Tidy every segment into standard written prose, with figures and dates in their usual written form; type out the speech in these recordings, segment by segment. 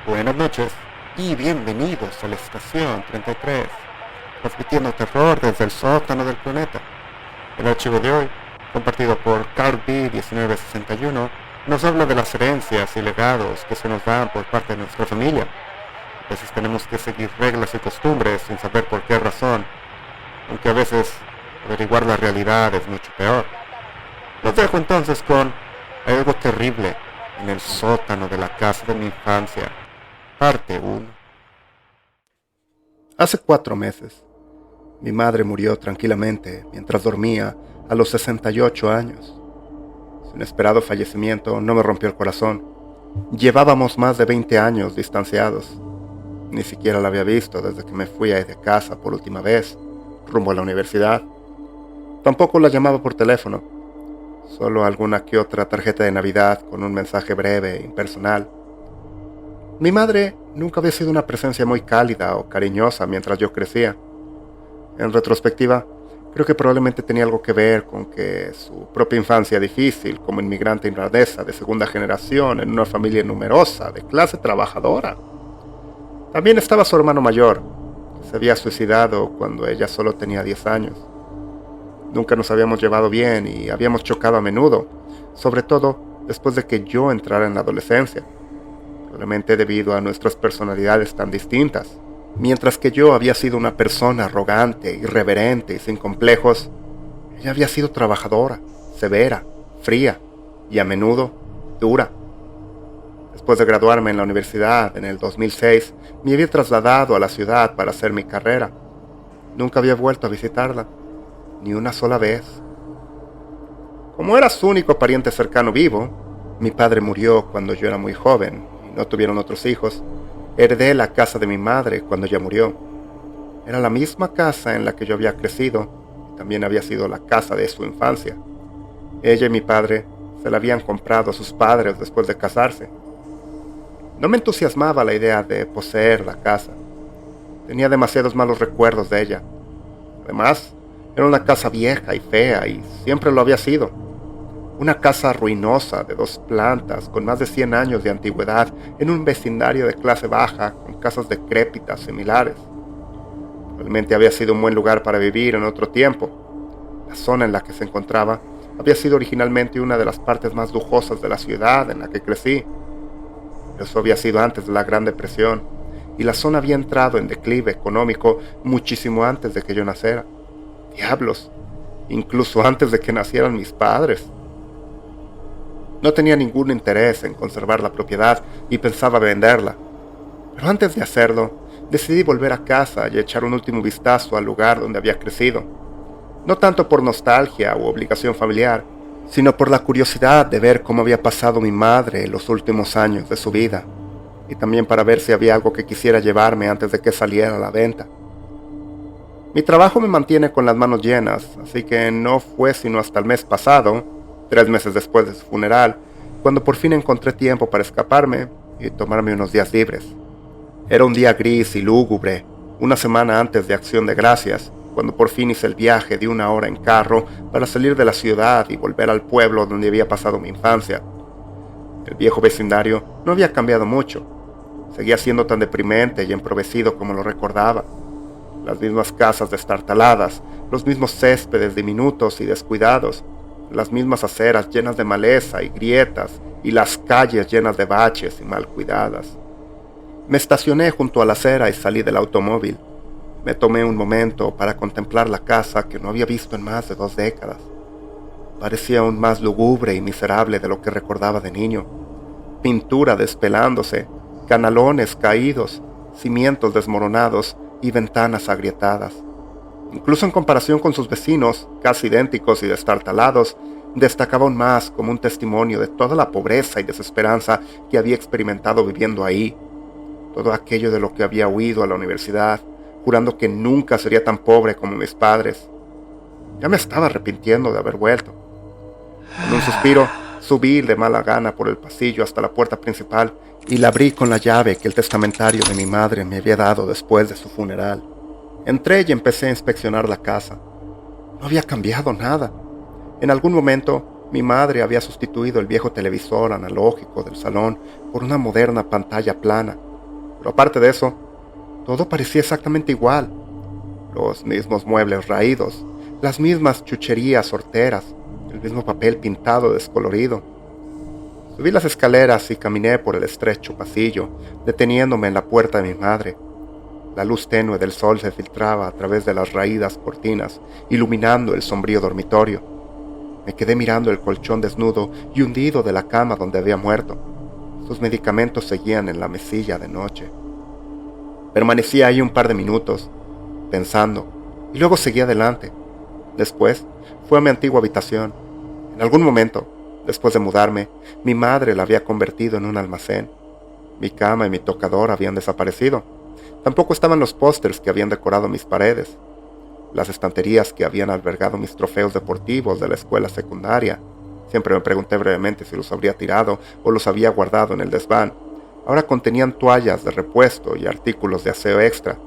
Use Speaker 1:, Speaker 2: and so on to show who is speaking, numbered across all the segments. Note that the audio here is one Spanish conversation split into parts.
Speaker 1: Buenas noches y bienvenidos a la estación 33, transmitiendo terror desde el sótano del planeta. El archivo de hoy, compartido por Carl B 1961, nos habla de las herencias y legados que se nos dan por parte de nuestra familia. A veces tenemos que seguir reglas y costumbres sin saber por qué razón, aunque a veces averiguar la realidad es mucho peor. Los dejo entonces con algo terrible en el sótano de la casa de mi infancia. Parte 1.
Speaker 2: Hace 4 meses, mi madre murió tranquilamente mientras dormía a los 68 años. Su inesperado fallecimiento no me rompió el corazón. Llevábamos más de 20 años distanciados. Ni siquiera la había visto desde que me fui de casa por última vez, rumbo a la universidad. Tampoco la llamaba por teléfono, solo alguna que otra tarjeta de Navidad con un mensaje breve e impersonal. Mi madre nunca había sido una presencia muy cálida o cariñosa mientras yo crecía. En retrospectiva, creo que probablemente tenía algo que ver con que su propia infancia difícil como inmigrante irlandesa de segunda generación en una familia numerosa de clase trabajadora. También estaba su hermano mayor, que se había suicidado cuando ella solo tenía 10 años. Nunca nos habíamos llevado bien y habíamos chocado a menudo, sobre todo después de que yo entrara en la adolescencia. Probablemente debido a nuestras personalidades tan distintas. Mientras que yo había sido una persona arrogante, irreverente y sin complejos, ella había sido trabajadora, severa, fría y a menudo dura. Después de graduarme en la universidad en el 2006, me había trasladado a la ciudad para hacer mi carrera. Nunca había vuelto a visitarla, ni una sola vez. Como era su único pariente cercano vivo, mi padre murió cuando yo era muy joven. No tuvieron otros hijos. Heredé la casa de mi madre cuando ella murió. Era la misma casa en la que yo había crecido y también había sido la casa de su infancia. Ella y mi padre se la habían comprado a sus padres después de casarse. No me entusiasmaba la idea de poseer la casa. Tenía demasiados malos recuerdos de ella. Además, era una casa vieja y fea y siempre lo había sido. Una casa ruinosa de 2 plantas con más de 100 años de antigüedad en un vecindario de clase baja con casas decrépitas similares. Realmente había sido un buen lugar para vivir en otro tiempo. La zona en la que se encontraba había sido originalmente una de las partes más lujosas de la ciudad en la que crecí. Eso había sido antes de la Gran Depresión y la zona había entrado en declive económico muchísimo antes de que yo naciera. Diablos, incluso antes de que nacieran mis padres. No tenía ningún interés en conservar la propiedad y pensaba venderla. Pero antes de hacerlo, decidí volver a casa y echar un último vistazo al lugar donde había crecido. No tanto por nostalgia u obligación familiar, sino por la curiosidad de ver cómo había pasado mi madre en los últimos años de su vida, y también para ver si había algo que quisiera llevarme antes de que saliera a la venta. Mi trabajo me mantiene con las manos llenas, así que no fue sino hasta el mes pasado, 3 meses después de su funeral, cuando por fin encontré tiempo para escaparme y tomarme unos días libres. Era un día gris y lúgubre, una semana antes de Acción de Gracias, cuando por fin hice el viaje de 1 hora en carro para salir de la ciudad y volver al pueblo donde había pasado mi infancia. El viejo vecindario no había cambiado mucho. Seguía siendo tan deprimente y emprovecido como lo recordaba. Las mismas casas destartaladas, los mismos céspedes diminutos y descuidados, las mismas aceras llenas de maleza y grietas y las calles llenas de baches y mal cuidadas. Me estacioné junto a la acera y salí del automóvil. Me tomé un momento para contemplar la casa que no había visto en más de 2 décadas. Parecía aún más lúgubre y miserable de lo que recordaba de niño. Pintura despelándose, canalones caídos, cimientos desmoronados y ventanas agrietadas. Incluso en comparación con sus vecinos, casi idénticos y destartalados, destacaba aún más como un testimonio de toda la pobreza y desesperanza que había experimentado viviendo ahí. Todo aquello de lo que había huido a la universidad, jurando que nunca sería tan pobre como mis padres. Ya me estaba arrepintiendo de haber vuelto. Con un suspiro, subí de mala gana por el pasillo hasta la puerta principal y la abrí con la llave que el testamentario de mi madre me había dado después de su funeral. Entré y empecé a inspeccionar la casa. No había cambiado nada. En algún momento, mi madre había sustituido el viejo televisor analógico del salón por una moderna pantalla plana, Pero aparte de eso, todo parecía exactamente igual. Los mismos muebles raídos, las mismas chucherías horteras, el mismo papel pintado descolorido. Subí las escaleras y caminé por el estrecho pasillo, deteniéndome en la puerta de mi madre. La luz tenue del sol se filtraba a través de las raídas cortinas, iluminando el sombrío dormitorio. Me quedé mirando el colchón desnudo y hundido de la cama donde había muerto. Sus medicamentos seguían en la mesilla de noche. Permanecí ahí un par de minutos, pensando, y luego seguí adelante. Después, fue a mi antigua habitación. En algún momento, después de mudarme, mi madre la había convertido en un almacén. Mi cama y mi tocador habían desaparecido. Tampoco estaban los pósters que habían decorado mis paredes, las estanterías que habían albergado mis trofeos deportivos de la escuela secundaria. Siempre me pregunté brevemente si los habría tirado o los había guardado en el desván. Ahora contenían toallas de repuesto y artículos de aseo extra.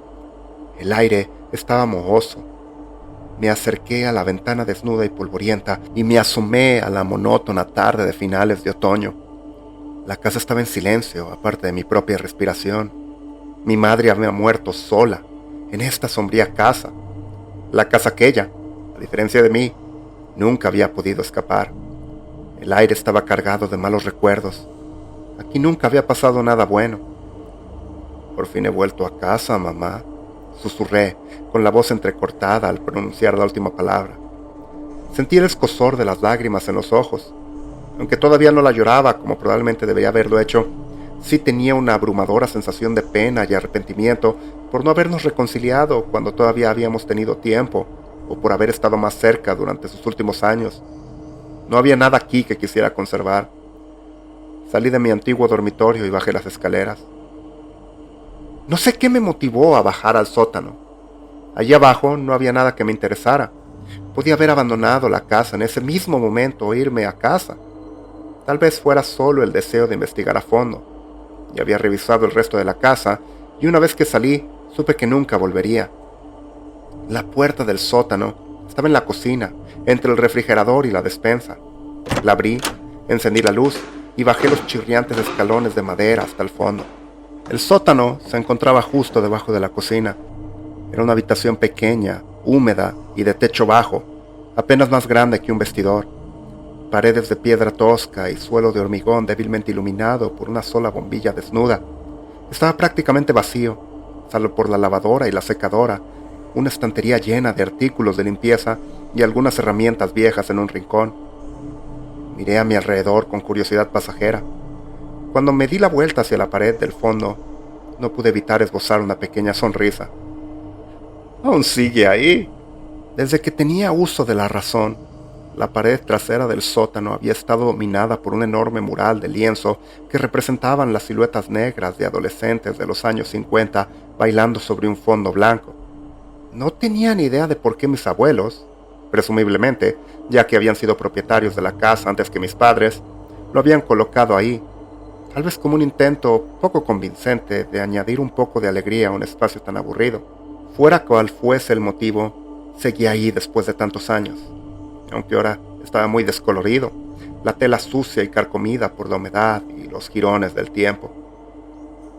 Speaker 2: El aire estaba mohoso. Me acerqué a la ventana desnuda y polvorienta y me asomé a la monótona tarde de finales de otoño. La casa estaba en silencio, aparte de mi propia respiración. Mi madre había muerto sola, en esta sombría casa. La casa aquella, a diferencia de mí, nunca había podido escapar. El aire estaba cargado de malos recuerdos. Aquí nunca había pasado nada bueno. Por fin he vuelto a casa, mamá, susurré, con la voz entrecortada al pronunciar la última palabra. Sentí el escozor de las lágrimas en los ojos. Aunque todavía no la lloraba como probablemente debería haberlo hecho, sí tenía una abrumadora sensación de pena y arrepentimiento por no habernos reconciliado cuando todavía habíamos tenido tiempo, o por haber estado más cerca durante sus últimos años. No había nada aquí que quisiera conservar. Salí de mi antiguo dormitorio y bajé las escaleras. No sé qué me motivó a bajar al sótano. Allí abajo no había nada que me interesara. Podía haber abandonado la casa en ese mismo momento o irme a casa. Tal vez fuera solo el deseo de investigar a fondo. Ya había revisado el resto de la casa y una vez que salí, supe que nunca volvería. La puerta del sótano estaba en la cocina, entre el refrigerador y la despensa. La abrí, encendí la luz y bajé los chirriantes escalones de madera hasta el fondo. El sótano se encontraba justo debajo de la cocina. Era una habitación pequeña, húmeda y de techo bajo, apenas más grande que un vestidor. Paredes de piedra tosca y suelo de hormigón débilmente iluminado por una sola bombilla desnuda. Estaba prácticamente vacío, salvo por la lavadora y la secadora, una estantería llena de artículos de limpieza y algunas herramientas viejas en un rincón. Miré a mi alrededor con curiosidad pasajera. Cuando me di la vuelta hacia la pared del fondo, no pude evitar esbozar una pequeña sonrisa. «Aún sigue ahí». Desde que tenía uso de la razón, la pared trasera del sótano había estado dominada por un enorme mural de lienzo que representaban las siluetas negras de adolescentes de los años 50 bailando sobre un fondo blanco. No tenía ni idea de por qué mis abuelos, presumiblemente, ya que habían sido propietarios de la casa antes que mis padres, lo habían colocado ahí, tal vez como un intento poco convincente de añadir un poco de alegría a un espacio tan aburrido. Fuera cual fuese el motivo, seguía ahí después de tantos años, aunque ahora estaba muy descolorido, la tela sucia y carcomida por la humedad y los jirones del tiempo.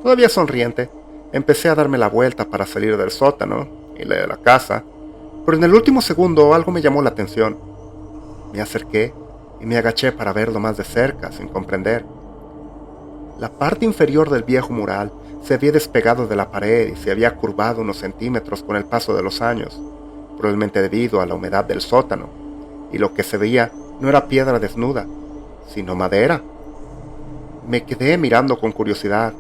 Speaker 2: Todavía sonriente, empecé a darme la vuelta para salir del sótano y de la casa, pero en el último segundo algo me llamó la atención. Me acerqué y me agaché para verlo más de cerca, sin comprender. La parte inferior del viejo mural se había despegado de la pared y se había curvado unos centímetros con el paso de los años, probablemente debido a la humedad del sótano, y lo que se veía no era piedra desnuda, sino madera. Me quedé mirando con curiosidad.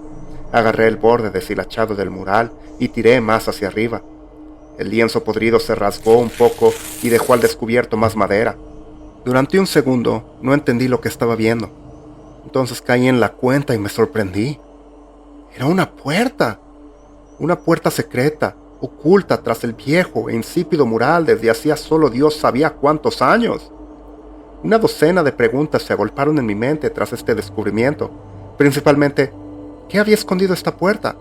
Speaker 2: Agarré el borde deshilachado del mural y tiré más hacia arriba. El lienzo podrido se rasgó un poco y dejó al descubierto más madera. Durante un segundo no entendí lo que estaba viendo. Entonces caí en la cuenta y me sorprendí. Era una puerta secreta, oculta tras el viejo e insípido mural desde hacía solo Dios sabía cuántos años. Una docena de preguntas se agolparon en mi mente tras este descubrimiento. Principalmente, ¿qué había escondido esta puerta?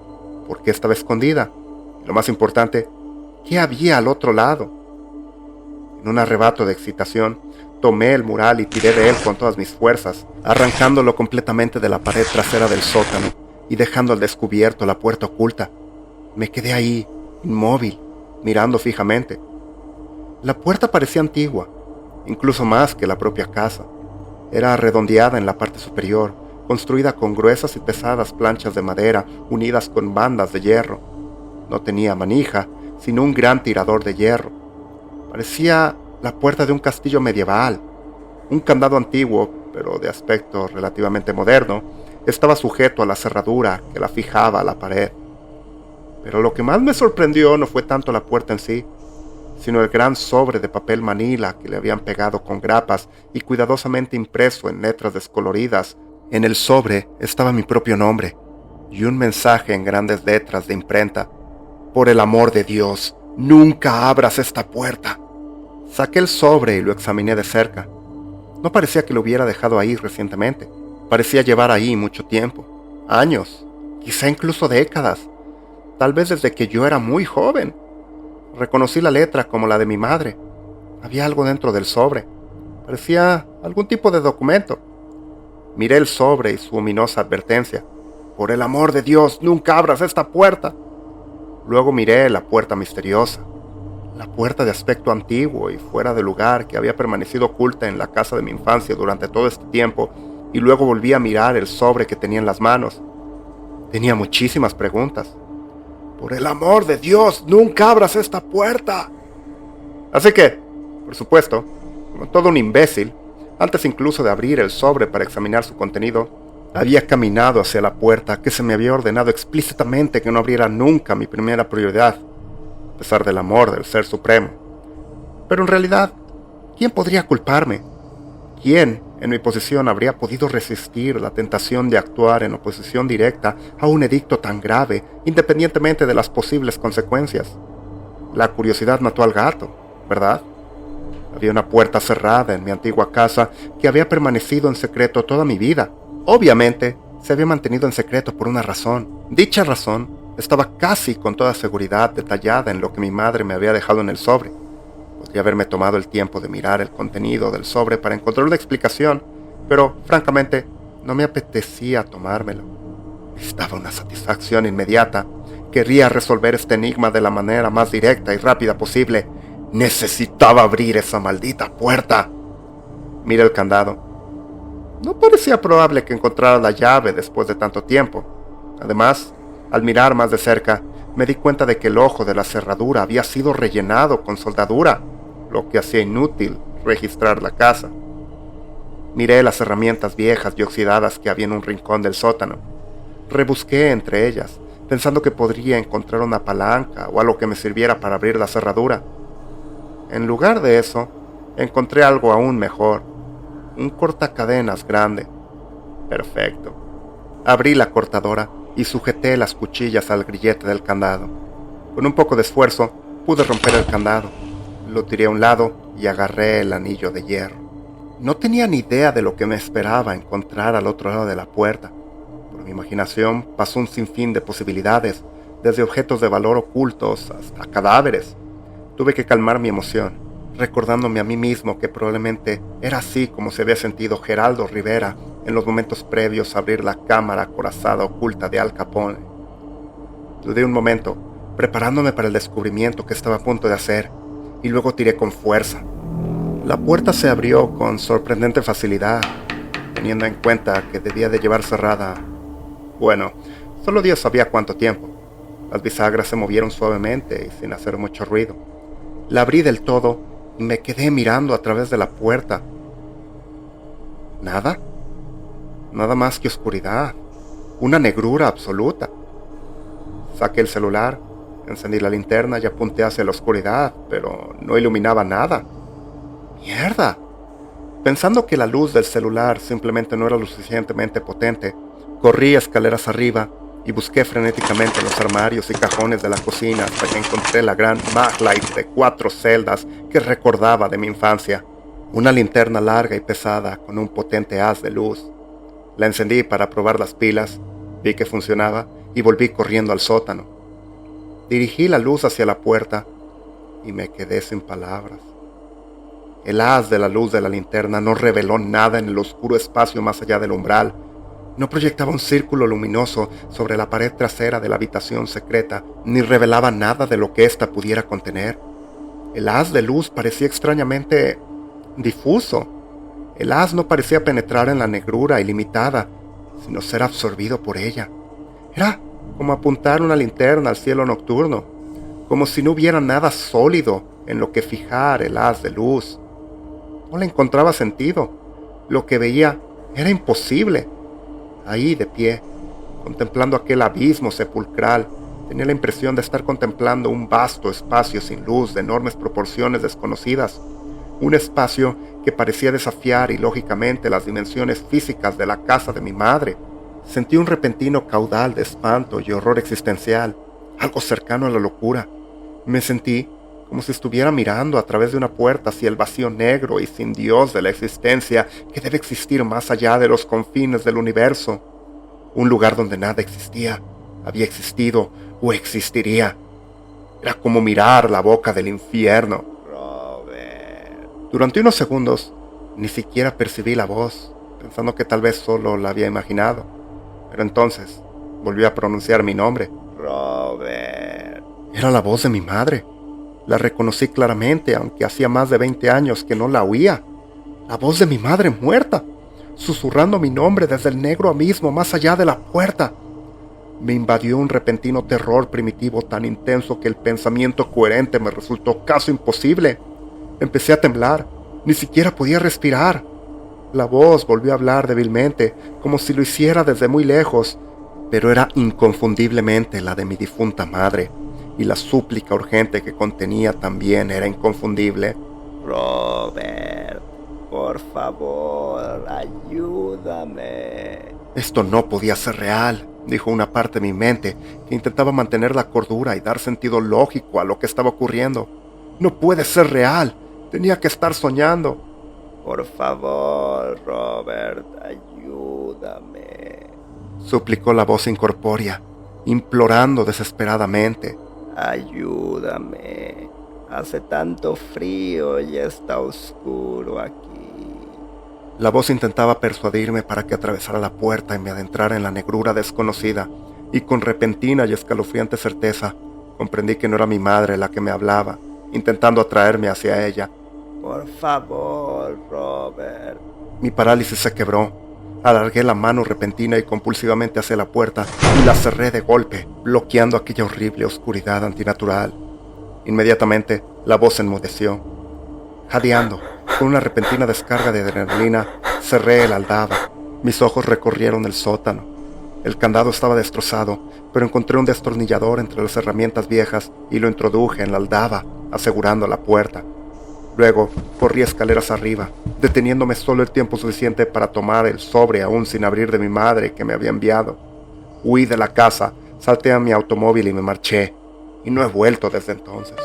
Speaker 2: ¿Por qué estaba escondida? Y lo más importante, ¿qué había al otro lado? En un arrebato de excitación, tomé el mural y tiré de él con todas mis fuerzas, arrancándolo completamente de la pared trasera del sótano y dejando al descubierto la puerta oculta. Me quedé ahí, inmóvil, mirando fijamente. La puerta parecía antigua, incluso más que la propia casa. Era redondeada en la parte superior, construida con gruesas y pesadas planchas de madera unidas con bandas de hierro. No tenía manija, sino un gran tirador de hierro. Parecía la puerta de un castillo medieval. Un candado antiguo, pero de aspecto relativamente moderno, estaba sujeto a la cerradura que la fijaba a la pared. Pero lo que más me sorprendió no fue tanto la puerta en sí, sino el gran sobre de papel manila que le habían pegado con grapas y cuidadosamente impreso en letras descoloridas. En el sobre estaba mi propio nombre y un mensaje en grandes letras de imprenta: «Por el amor de Dios, nunca abras esta puerta». Saqué el sobre y lo examiné de cerca. No parecía que lo hubiera dejado ahí recientemente. Parecía llevar ahí mucho tiempo, años, quizá incluso décadas, tal vez desde que yo era muy joven. Reconocí la letra como la de mi madre. Había algo dentro del sobre. Parecía algún tipo de documento. Miré el sobre y su ominosa advertencia: «Por el amor de Dios, nunca abras esta puerta». Luego miré la puerta misteriosa, la puerta de aspecto antiguo y fuera de lugar que había permanecido oculta en la casa de mi infancia durante todo este tiempo, y luego volví a mirar el sobre que tenía en las manos. Tenía muchísimas preguntas. «Por el amor de Dios, nunca abras esta puerta». Así que, por supuesto, como todo un imbécil, antes incluso de abrir el sobre para examinar su contenido, había caminado hacia la puerta que se me había ordenado explícitamente que no abriera nunca, mi primera prioridad, a pesar del amor del Ser Supremo. Pero en realidad, ¿quién podría culparme? ¿Quién, en mi posición, habría podido resistir la tentación de actuar en oposición directa a un edicto tan grave, independientemente de las posibles consecuencias? La curiosidad mató al gato, ¿verdad? Había una puerta cerrada en mi antigua casa que había permanecido en secreto toda mi vida. Obviamente, se había mantenido en secreto por una razón. Dicha razón estaba casi con toda seguridad detallada en lo que mi madre me había dejado en el sobre. Podría haberme tomado el tiempo de mirar el contenido del sobre para encontrar una explicación, pero, francamente, no me apetecía tomármelo. Necesitaba una satisfacción inmediata. Quería resolver este enigma de la manera más directa y rápida posible. Necesitaba abrir esa maldita puerta. Miré el candado. No parecía probable que encontrara la llave después de tanto tiempo. Además, al mirar más de cerca, me di cuenta de que el ojo de la cerradura había sido rellenado con soldadura, lo que hacía inútil registrar la casa. Miré las herramientas viejas y oxidadas que había en un rincón del sótano. Rebusqué entre ellas, pensando que podría encontrar una palanca o algo que me sirviera para abrir la cerradura. En lugar de eso, encontré algo aún mejor: un cortacadenas grande. Perfecto. Abrí la cortadora y sujeté las cuchillas al grillete del candado. Con un poco de esfuerzo, pude romper el candado. Lo tiré a un lado y agarré el anillo de hierro. No tenía ni idea de lo que me esperaba encontrar al otro lado de la puerta. Por mi imaginación pasó un sinfín de posibilidades, desde objetos de valor ocultos hasta cadáveres. Tuve que calmar mi emoción, recordándome a mí mismo que probablemente era así como se había sentido Geraldo Rivera en los momentos previos a abrir la cámara acorazada oculta de Al Capone. Dudé un momento, preparándome para el descubrimiento que estaba a punto de hacer, y luego tiré con fuerza. La puerta se abrió con sorprendente facilidad, teniendo en cuenta que debía de llevar cerrada... Bueno, solo Dios sabía cuánto tiempo. Las bisagras se movieron suavemente y sin hacer mucho ruido. La abrí del todo y me quedé mirando a través de la puerta. Nada. Nada más que oscuridad. Una negrura absoluta. Saqué el celular, encendí la linterna y apunté hacia la oscuridad, pero no iluminaba nada. ¡Mierda! Pensando que la luz del celular simplemente no era lo suficientemente potente, corrí escaleras arriba y busqué frenéticamente los armarios y cajones de la cocina hasta que encontré la gran Maglite de 4 celdas que recordaba de mi infancia. Una linterna larga y pesada con un potente haz de luz. La encendí para probar las pilas, vi que funcionaba y volví corriendo al sótano. Dirigí la luz hacia la puerta y me quedé sin palabras. El haz de la luz de la linterna no reveló nada en el oscuro espacio más allá del umbral, No proyectaba un círculo luminoso sobre la pared trasera de la habitación secreta, ni revelaba nada de lo que ésta pudiera contener. El haz de luz parecía extrañamente difuso. El haz no parecía penetrar en la negrura ilimitada, sino ser absorbido por ella. Era como apuntar una linterna al cielo nocturno, como si no hubiera nada sólido en lo que fijar el haz de luz. No le encontraba sentido. Lo que veía era imposible. Ahí, de pie, contemplando aquel abismo sepulcral, tenía la impresión de estar contemplando un vasto espacio sin luz de enormes proporciones desconocidas. Un espacio que parecía desafiar ilógicamente las dimensiones físicas de la casa de mi madre. Sentí un repentino caudal de espanto y horror existencial, algo cercano a la locura. Me sentí como si estuviera mirando a través de una puerta hacia el vacío negro y sin Dios de la existencia que debe existir más allá de los confines del universo. Un lugar donde nada existía, había existido o existiría. Era como mirar la boca del infierno. Durante unos segundos, ni siquiera percibí la voz, pensando que tal vez solo la había imaginado. Pero entonces, volvió a pronunciar mi nombre. Robert. Era la voz de mi madre. La reconocí claramente, aunque hacía más de 20 años que no la oía. La voz de mi madre muerta, susurrando mi nombre desde el negro abismo más allá de la puerta. Me invadió un repentino terror primitivo tan intenso que el pensamiento coherente me resultó casi imposible. Empecé a temblar, ni siquiera podía respirar. La voz volvió a hablar débilmente, como si lo hiciera desde muy lejos, pero era inconfundiblemente la de mi difunta madre, y la súplica urgente que contenía también era inconfundible. Robert, por favor, ayúdame. Esto no podía ser real, dijo una parte de mi mente que intentaba mantener la cordura y dar sentido lógico a lo que estaba ocurriendo. No puede ser real, tenía que estar soñando. Por favor, Robert, ayúdame, suplicó la voz incorpórea, implorando desesperadamente. Ayúdame, hace tanto frío y está oscuro aquí. La voz intentaba persuadirme para que atravesara la puerta y me adentrara en la negrura desconocida, y con repentina y escalofriante certeza comprendí que no era mi madre la que me hablaba, intentando atraerme hacia ella. Por favor, Robert. Mi parálisis se quebró. Alargué la mano repentina y compulsivamente hacia la puerta y la cerré de golpe, bloqueando aquella horrible oscuridad antinatural. Inmediatamente, la voz enmudeció. Jadeando, con una repentina descarga de adrenalina, cerré el aldaba. Mis ojos recorrieron el sótano. El candado estaba destrozado, pero encontré un destornillador entre las herramientas viejas y lo introduje en la aldaba, asegurando la puerta. Luego, corrí escaleras arriba, deteniéndome solo el tiempo suficiente para tomar el sobre aún sin abrir de mi madre que me había enviado. Huí de la casa, salté a mi automóvil y me marché, y no he vuelto desde entonces.